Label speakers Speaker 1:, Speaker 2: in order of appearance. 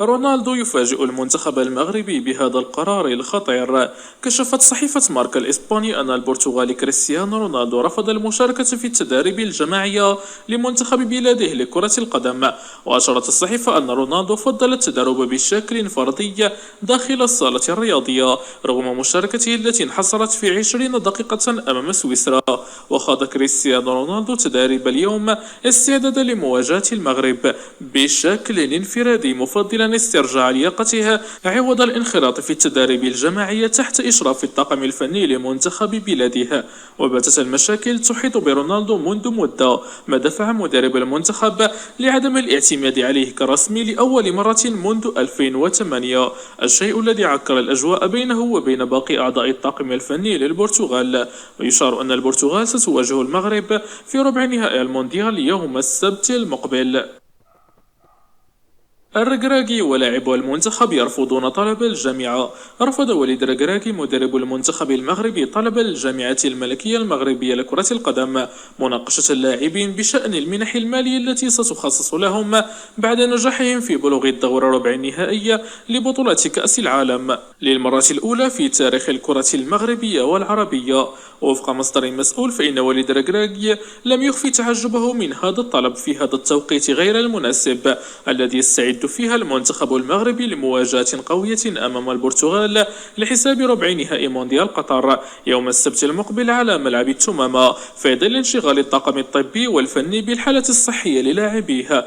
Speaker 1: رونالدو يفاجئ المنتخب المغربي بهذا القرار الخطير. كشفت صحيفة ماركا الإسباني أن البرتغالي كريستيانو رونالدو رفض المشاركة في التداريب الجماعية لمنتخب بلاده لكرة القدم. وأشارت الصحيفة أن رونالدو فضل التدرب بشكل فردي داخل الصالة الرياضية رغم مشاركته التي انحصرت في 20 دقيقة أمام سويسرا. وخاض كريستيانو رونالدو تداريب اليوم استعدادا لمواجهة المغرب بشكل انفرادي، مفضلا استرجاع لياقته عوض الانخراط في التداريب الجماعية تحت إشراف الطاقم الفني لمنتخب بلاده. وباتت المشاكل تحيط برونالدو منذ مدة، ما دفع مدرب المنتخب لعدم الاعتماد عليه كرسمي لأول مرة منذ 2008، الشيء الذي عكر الأجواء بينه وبين باقي أعضاء الطاقم الفني للبرتغال. ويشار أن البرتغال ستواجه المغرب في ربع نهائي المونديال يوم السبت المقبل. الركراكي ولاعبو المنتخب يرفضون طلب الجامعة. رفض وليد الركراكي مدرب المنتخب المغربي طلب الجامعة الملكية المغربية لكرة القدم مناقشة اللاعبين بشأن المنح المالية التي ستخصص لهم بعد نجاحهم في بلوغ الدور ربع النهائي لبطولة كأس العالم للمرة الأولى في تاريخ الكرة المغربية والعربية. ووفق مصدر مسؤول فإن وليد الركراكي لم يخفي تعجبه من هذا الطلب في هذا التوقيت غير المناسب الذي يستعد فيها المنتخب المغربي لمواجهة قوية أمام البرتغال لحساب ربع نهائي مونديال قطر يوم السبت المقبل على ملعب التمامة، في ظل انشغال الطاقم الطبي والفني بالحالة الصحية للاعبيه.